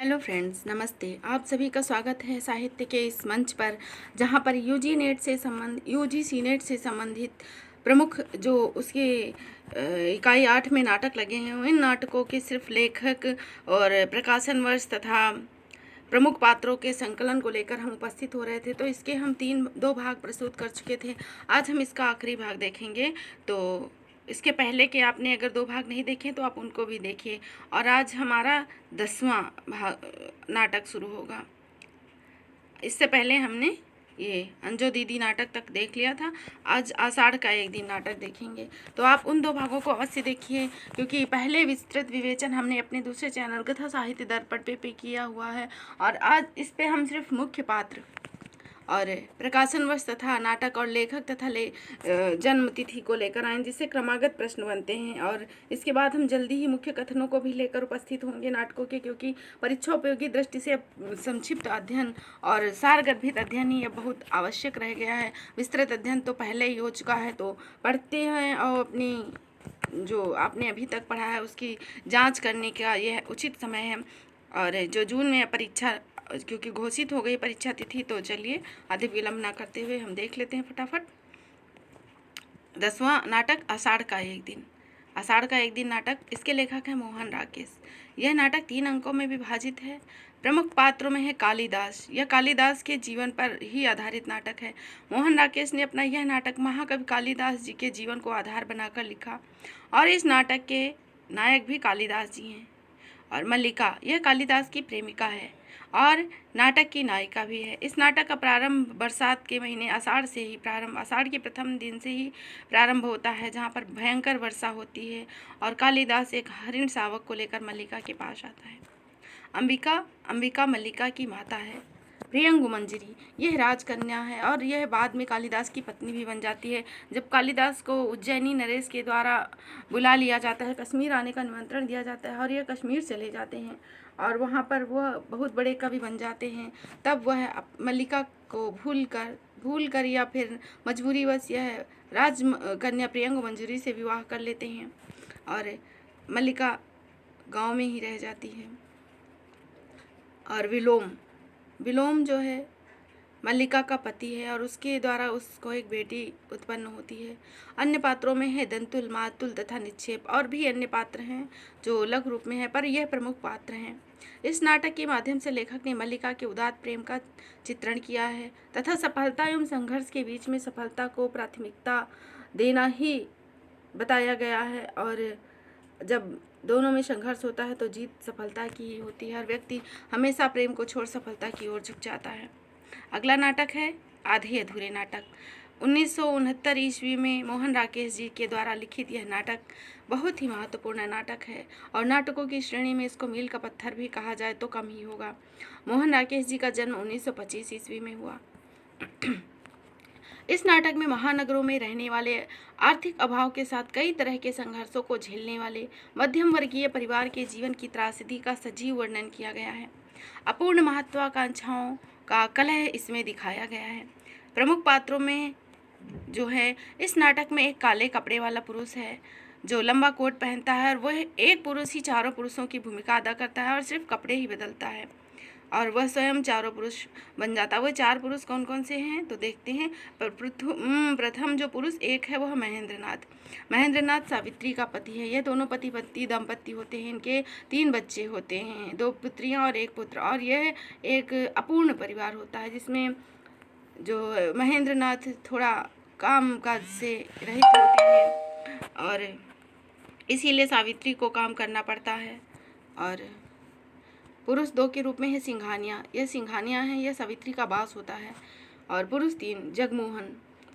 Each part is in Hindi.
हेलो फ्रेंड्स, नमस्ते। आप सभी का स्वागत है साहित्य के इस मंच पर, जहां पर यूजीसी नेट से संबंधित प्रमुख जो उसके इकाई 8 में नाटक लगे हैं, इन नाटकों के सिर्फ लेखक और प्रकाशन वर्ष तथा प्रमुख पात्रों के संकलन को लेकर हम उपस्थित हो रहे थे। तो इसके हम दो भाग प्रस्तुत कर चुके थे। आज हम इसका आखिरी भाग देखेंगे। तो इसके पहले के आपने अगर दो भाग नहीं देखे तो आप उनको भी देखिए। और आज हमारा 10वां भाग नाटक शुरू होगा। इससे पहले हमने ये अंजो दीदी नाटक तक देख लिया था। आज आषाढ़ का एक दिन नाटक देखेंगे। तो आप उन दो भागों को अवश्य देखिए, क्योंकि पहले विस्तृत विवेचन हमने अपने दूसरे चैनल कथा साहित्य दर्पण पे किया हुआ है। और आज इस पे हम सिर्फ मुख्य पात्र और प्रकाशन वर्ष तथा नाटक और लेखक तथा जन्म तिथि को लेकर आए, जिससे क्रमागत प्रश्न बनते हैं। और इसके बाद हम जल्दी ही मुख्य कथनों को भी लेकर उपस्थित होंगे नाटकों के, क्योंकि परीक्षा उपयोगी दृष्टि से संक्षिप्त अध्ययन और सारगर्भित अध्ययन ही अब बहुत आवश्यक रह गया है। विस्तृत अध्ययन तो पहले ही हो चुका है, तो पढ़ते हैं और अपनी जो आपने अभी तक पढ़ा है उसकी जांच करने का यह उचित समय है। और जो जून में परीक्षा क्योंकि घोषित हो गई परीक्षा तिथि, तो चलिए अधिक विलंब ना करते हुए हम देख लेते हैं फटाफट 10वां नाटक आषाढ़ का एक दिन। आषाढ़ का एक दिन नाटक, इसके लेखक हैं मोहन राकेश। यह नाटक 3 अंकों में विभाजित है। प्रमुख पात्रों में है कालिदास। यह कालिदास के जीवन पर ही आधारित नाटक है। मोहन राकेश ने अपना यह नाटक महाकवि कालिदास जी के जीवन को आधार बनाकर लिखा, और इस नाटक के नायक भी कालिदास जी हैं। और मल्लिका यह कालिदास की प्रेमिका है और नाटक की नायिका भी है। इस नाटक का प्रारंभ बरसात के महीने आषाढ़ के प्रथम दिन से ही प्रारंभ होता है, जहाँ पर भयंकर वर्षा होती है और कालिदास एक हरिण शावक को लेकर मल्लिका के पास आता है। अंबिका मल्लिका की माता है। प्रियंगु मंजरी यह राजकन्या है और यह बाद में कालिदास की पत्नी भी बन जाती है। जब कालिदास को उज्जैनी नरेश के द्वारा बुला लिया जाता है, कश्मीर आने का निमंत्रण दिया जाता है और यह कश्मीर चले जाते हैं और वहाँ पर वह बहुत बड़े कवि बन जाते हैं, तब वह मल्लिका को भूल कर या फिर मजबूरीवश यह राजकन्या प्रियंगु मंजरी से विवाह कर लेते हैं और मल्लिका गाँव में ही रह जाती है। और विलोम जो है मल्लिका का पति है और उसके द्वारा उसको एक बेटी उत्पन्न होती है। अन्य पात्रों में है दंतुल, मातुल तथा निक्षेप, और भी अन्य पात्र हैं जो लघु रूप में है, पर यह प्रमुख पात्र हैं। इस नाटक के माध्यम से लेखक ने मल्लिका के उदात्त प्रेम का चित्रण किया है तथा सफलता एवं संघर्ष के बीच में सफलता को प्राथमिकता देना ही बताया गया है। और जब दोनों में संघर्ष होता है तो जीत सफलता की ही होती है। हर व्यक्ति हमेशा प्रेम को छोड़ सफलता की ओर झुक जाता है। अगला नाटक है आधे अधूरे नाटक। 1969 ईस्वी में मोहन राकेश जी के द्वारा लिखित यह नाटक बहुत ही महत्वपूर्ण नाटक है और नाटकों की श्रेणी में इसको मील का पत्थर भी कहा जाए तो कम ही होगा। मोहन राकेश जी का जन्म 1925 ईस्वी में हुआ। इस नाटक में महानगरों में रहने वाले, आर्थिक अभाव के साथ कई तरह के संघर्षों को झेलने वाले मध्यम वर्गीय परिवार के जीवन की त्रासदी का सजीव वर्णन किया गया है। अपूर्ण महत्वाकांक्षाओं का कलह इसमें दिखाया गया है। प्रमुख पात्रों में जो है, इस नाटक में एक काले कपड़े वाला पुरुष है जो लंबा कोट पहनता है और वह एक पुरुष ही चारों पुरुषों की भूमिका अदा करता है और सिर्फ कपड़े ही बदलता है और वह स्वयं चारों पुरुष बन जाता है। वह 4 पुरुष कौन कौन से हैं तो देखते हैं। प्रथम जो पुरुष एक है वह महेंद्रनाथ सावित्री का पति है। यह दोनों पति पत्नी दंपति होते हैं। इनके 3 बच्चे होते हैं, 2 पुत्रियां और 1 पुत्र, और यह एक अपूर्ण परिवार होता है जिसमें जो महेंद्रनाथ थोड़ा काम काज से रहित होते हैं और इसीलिए सावित्री को काम करना पड़ता है। और पुरुष 2 के रूप में है सिंघानिया। यह सिंघानिया है, यह सावित्री का बास होता है। और पुरुष 3 जगमोहन,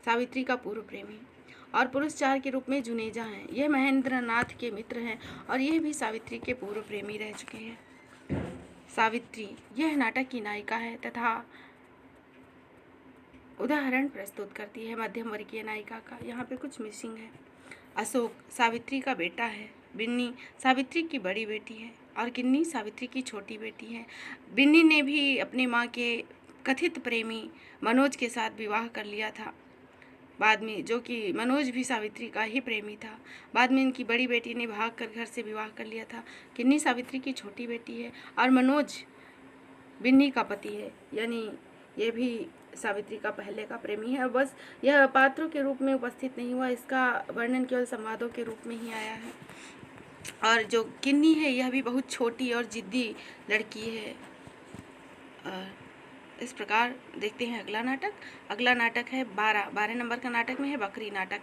सावित्री का पूर्व प्रेमी। और पुरुष 4 के रूप में जुनेजा हैं। यह महेंद्रनाथ के मित्र हैं और यह भी सावित्री के पूर्व प्रेमी रह चुके हैं। सावित्री यह नाटक की नायिका है तथा उदाहरण प्रस्तुत करती है मध्यम वर्गीय नायिका का। यहाँ पे कुछ मिसिंग है। अशोक सावित्री का बेटा है। बिन्नी सावित्री की बड़ी बेटी है और किन्नी सावित्री की छोटी बेटी है। बिन्नी ने भी अपनी माँ के कथित प्रेमी मनोज के साथ विवाह कर लिया था बाद में, जो कि मनोज भी सावित्री का ही प्रेमी था। बाद में इनकी बड़ी बेटी ने भाग कर घर से विवाह कर लिया था। किन्नी सावित्री की छोटी बेटी है और मनोज बिन्नी का पति है, यानी ये भी सावित्री का पहले का प्रेमी है। बस यह पात्रों के रूप में उपस्थित नहीं हुआ, इसका वर्णन केवल संवादों के रूप में ही आया है। और जो किन्नी है यह भी बहुत छोटी और जिद्दी लड़की है। इस प्रकार देखते हैं अगला नाटक। अगला नाटक है 12 नंबर का नाटक में है बकरी नाटक।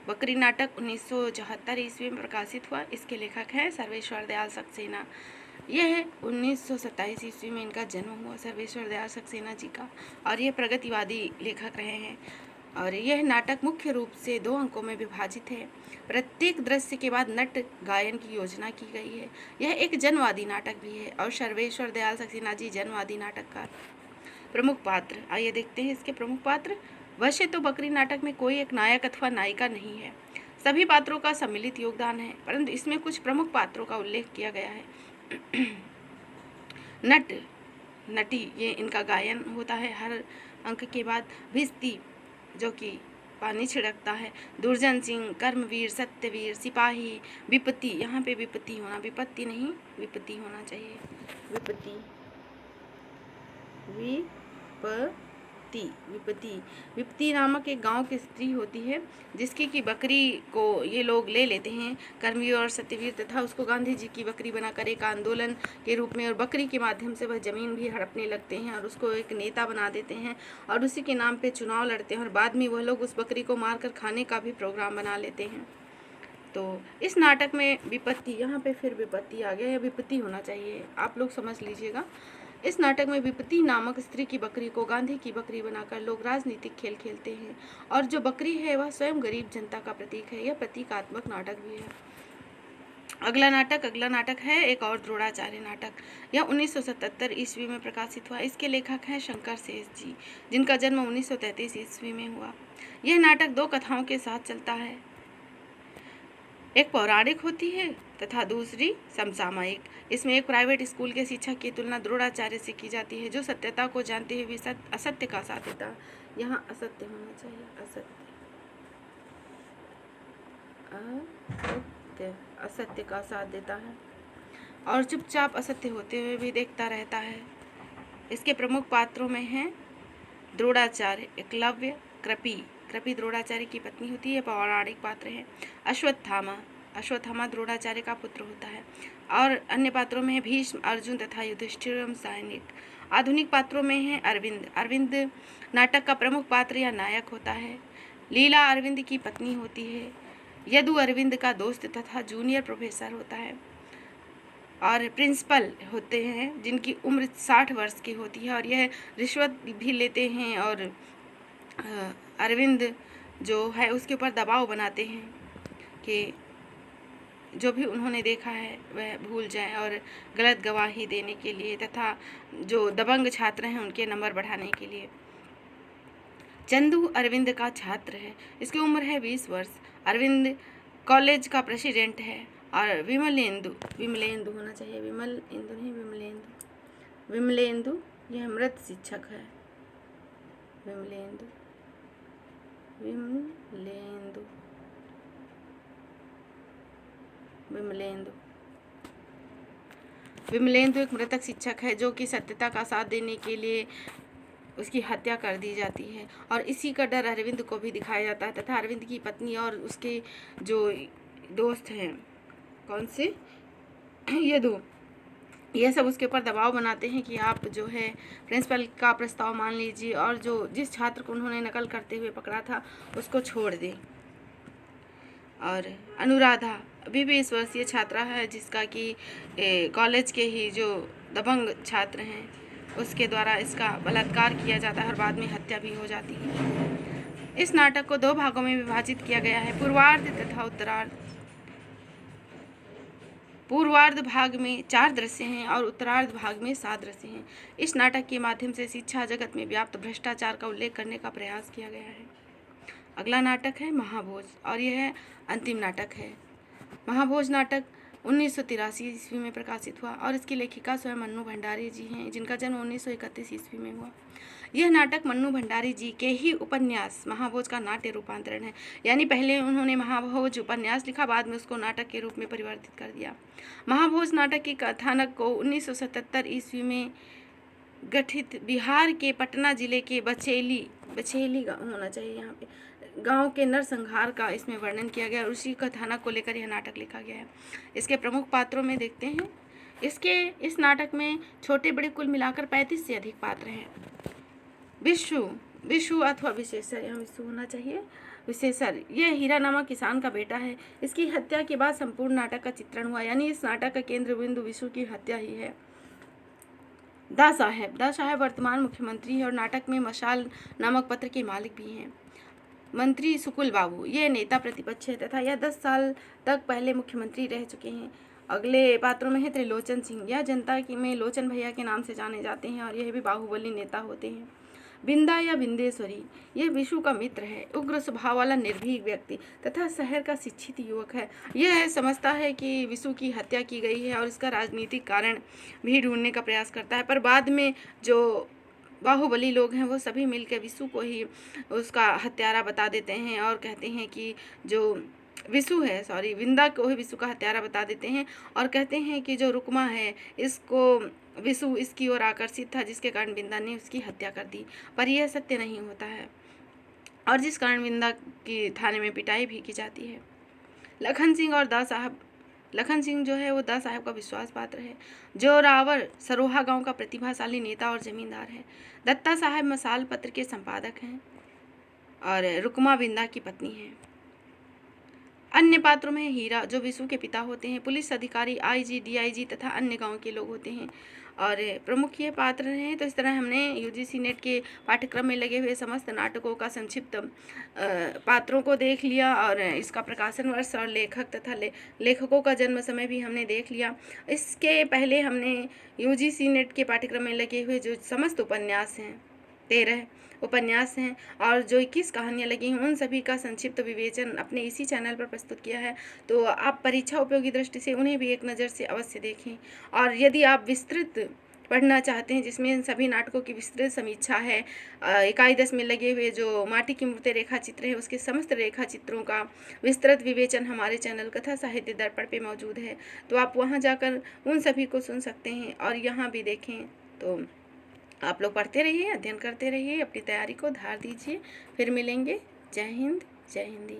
बकरी नाटक 1974 ईस्वी में प्रकाशित हुआ। इसके लेखक हैं सर्वेश्वर दयाल सक्सेना। यह 1927 ईस्वी में इनका जन्म हुआ, सर्वेश्वर दयाल सक्सेना जी का, और ये प्रगतिवादी लेखक रहे हैं। और यह नाटक मुख्य रूप से 2 अंकों में विभाजित है। प्रत्येक दृश्य के बाद नट गायन की योजना की गई है। यह एक जनवादी नाटक भी है और सर्वेश्वर दयाल सक्सेना जी जनवादी नाटककार। प्रमुख पात्र, आइए देखते हैं इसके प्रमुख पात्र। वैसे तो बकरी नाटक में कोई एक नायक अथवा नायिका नहीं है, सभी पात्रों का सम्मिलित योगदान है, परंतु इसमें कुछ प्रमुख पात्रों का उल्लेख किया गया है। नट, नटी, ये इनका गायन होता है हर अंक के बाद। भिस्ती, जो कि पानी छिड़कता है। दुर्जन सिंह, कर्मवीर, सत्यवीर, सिपाही, विपत्ति, यहाँ पे विपत्ति होना, विपत्ति नहीं विपत्ति होना चाहिए, विपत्ति, विपत्ति नामक एक गांव की स्त्री होती है जिसकी की बकरी को ये लोग ले लेते हैं, कर्मवीर और सत्यवीर, तथा उसको गांधी जी की बकरी बनाकर एक आंदोलन के रूप में और बकरी के माध्यम से वह जमीन भी हड़पने लगते हैं और उसको एक नेता बना देते हैं और उसी के नाम पे चुनाव लड़ते हैं और बाद में वह लोग उस बकरी को मारकर खाने का भी प्रोग्राम बना लेते हैं। तो इस नाटक में विपत्ति, यहाँ पे फिर विपत्ति आ गया, या विपत्ति होना चाहिए, आप लोग समझ लीजिएगा। इस नाटक में विपत्ति नामक स्त्री की बकरी को गांधी की बकरी बनाकर लोग राजनीतिक खेल खेलते हैं और जो बकरी है वह स्वयं गरीब जनता का प्रतीक है। यह प्रतीकात्मक नाटक भी है। अगला नाटक है एक और द्रोणाचार्य नाटक। यह 1977 ईस्वी में प्रकाशित हुआ। इसके लेखक हैं शंकर शेष जी, जिनका जन्म 1933 ईस्वी में हुआ। यह नाटक 2 कथाओं के साथ चलता है, एक पौराणिक होती है तथा दूसरी समसामयिक। इसमें एक प्राइवेट स्कूल के शिक्षक की तुलना द्रोणाचार्य से की जाती है, जो सत्यता को जानते हुए भी असत्य का साथ देता है। यहाँ असत्य होना चाहिए, असत्य का साथ देता है और चुपचाप असत्य होते हुए भी देखता रहता है। इसके प्रमुख पात्रों में हैं द्रोणाचार्य, एकलव्य, कृपी द्रोणाचार्य की पत्नी होती है, पौराणिक पात्र है। अश्वत्थामा द्रोणाचार्य का पुत्र होता है। और अन्य पात्रों में है भीष्म, अर्जुन तथा युधिष्ठिर एवं सैनिक। आधुनिक पात्रों में है अरविंद नाटक का प्रमुख पात्र या नायक होता है। लीला अरविंद की पत्नी होती है। यदु अरविंद का दोस्त तथा जूनियर प्रोफेसर होता है। और प्रिंसिपल होते हैं जिनकी उम्र 60 वर्ष की होती है और यह रिश्वत भी लेते हैं और अरविंद जो है उसके ऊपर दबाव बनाते हैं कि जो भी उन्होंने देखा है वह भूल जाएं और गलत गवाही देने के लिए तथा जो दबंग छात्र हैं उनके नंबर बढ़ाने के लिए। चंदू अरविंद का छात्र है, इसकी उम्र है 20 वर्ष। अरविंद कॉलेज का प्रेसिडेंट है। और विमलेंदु होना चाहिए, विमलेंदु नहीं विमलेंदु, यह मृत शिक्षक है। विमलेंदु एक मृतक शिक्षक है जो कि सत्यता का साथ देने के लिए उसकी हत्या कर दी जाती है और इसी का डर अरविंद को भी दिखाया जाता है तथा अरविंद की पत्नी और उसके जो दोस्त हैं, कौन से, यदु, यह सब उसके ऊपर दबाव बनाते हैं कि आप जो है प्रिंसिपल का प्रस्ताव मान लीजिए और जो जिस छात्र को उन्होंने नकल करते हुए पकड़ा था उसको छोड़ दें। और अनुराधा अभी भी 20 वर्षीय छात्रा है जिसका कि कॉलेज के ही जो दबंग छात्र हैं उसके द्वारा इसका बलात्कार किया जाता है और बाद में हत्या भी हो जाती है। इस नाटक को 2 भागों में विभाजित किया गया है, पूर्वार्ध तथा उत्तरार्ध। पूर्वार्ध भाग में 4 दृश्य हैं और उत्तरार्ध भाग में 7 दृश्य हैं। इस नाटक के माध्यम से शिक्षा जगत में व्याप्त भ्रष्टाचार का उल्लेख करने का प्रयास किया गया है। अगला नाटक है महाभोज और यह अंतिम नाटक है। महाभोज नाटक 1983 ईस्वी में प्रकाशित हुआ और इसकी लेखिका स्वयं मन्नू भंडारी जी हैं जिनका जन्म 1931 ईस्वी में हुआ। यह नाटक मन्नू भंडारी जी के ही उपन्यास महाभोज का नाट्य रूपांतरण है, यानी पहले उन्होंने महाभोज उपन्यास लिखा, बाद में उसको नाटक के रूप में परिवर्तित कर दिया। महाभोज नाटक की कथानक को 1977 ईस्वी में गठित बिहार के पटना जिले के बछेली गाँव होना चाहिए यहाँ पे, गांव के नरसंहार का इसमें वर्णन किया गया और उसी कथानक को लेकर यह नाटक लिखा गया है। इसके प्रमुख पात्रों में देखते हैं, इस नाटक में छोटे बड़े कुल मिलाकर 35 से अधिक पात्र हैं। विशु अथवा विशेषर, यहाँ विशु होना चाहिए, विशेषर यह हीरा नामक किसान का बेटा है। इसकी हत्या के बाद संपूर्ण नाटक का चित्रण हुआ, यानी इस नाटक का केंद्र बिंदु विशु की हत्या ही है। दा साहब वर्तमान मुख्यमंत्री है और नाटक में मशाल नामक पत्र के मालिक भी हैं। मंत्री सुकुल बाबू ये नेता प्रतिपक्ष है तथा यह 10 साल तक पहले मुख्यमंत्री रह चुके हैं। अगले पात्रों में है त्रिलोचन सिंह, यह जनता में लोचन भैया के नाम से जाने जाते हैं और यह भी बाहुबली नेता होते हैं। बिंदा या बिंदेश्वरी यह विशु का मित्र है, उग्र स्वभाव वाला निर्भीक व्यक्ति तथा शहर का शिक्षित युवक है। यह समझता है कि विशु की हत्या की गई है और इसका राजनीतिक कारण भी ढूंढने का प्रयास करता है, पर बाद में जो बाहुबली लोग हैं वो सभी मिलकर विशु को ही उसका हत्यारा बता देते हैं और कहते हैं कि जो विंदा को ही विशु का हत्यारा बता देते हैं और कहते हैं कि जो रुक्मा है इसको विशु इसकी ओर आकर्षित था, जिसके कारण बिंदा ने उसकी हत्या कर दी, पर यह सत्य नहीं होता है और जिस कारण बिंदा की थाने में पिटाई भी की जाती है। लखन सिंह जो है वो दा साहब का विश्वास पात्र है। जोरावर सरोहा गांव का प्रतिभाशाली नेता और जमींदार है। दत्ता साहब मसाल पत्र के संपादक हैं और रुक्मा बिंदा की पत्नी है। अन्य पात्रों में हीरा जो विशु के पिता होते हैं, पुलिस अधिकारी, आईजी, डीआईजी तथा अन्य गांव के लोग होते हैं और प्रमुख ये पात्र हैं। तो इस तरह हमने यूजीसी नेट के पाठ्यक्रम में लगे हुए समस्त नाटकों का संक्षिप्त पात्रों को देख लिया और इसका प्रकाशन वर्ष और लेखक तथा लेखकों का जन्म समय भी हमने देख लिया। इसके पहले हमने यूजीसी नेट के पाठ्यक्रम में लगे हुए जो समस्त उपन्यास हैं, 13 उपन्यास हैं और जो 21 कहानियाँ लगी हैं, उन सभी का संक्षिप्त विवेचन अपने इसी चैनल पर प्रस्तुत किया है। तो आप परीक्षा उपयोगी दृष्टि से उन्हें भी एक नज़र से अवश्य देखें और यदि आप विस्तृत पढ़ना चाहते हैं जिसमें इन सभी नाटकों की विस्तृत समीक्षा है, इकाई 10 में लगे हुए जो माटी की मूर्तें रेखा चित्र है उसके समस्त रेखा चित्रों का विस्तृत विवेचन हमारे चैनल कथा साहित्य दर्पण पे मौजूद है। तो आप वहाँ जाकर उन सभी को सुन सकते हैं और यहाँ भी देखें। तो आप लोग पढ़ते रहिए, अध्ययन करते रहिए, अपनी तैयारी को धार दीजिए। फिर मिलेंगे। जय हिंद, जय हिंदी।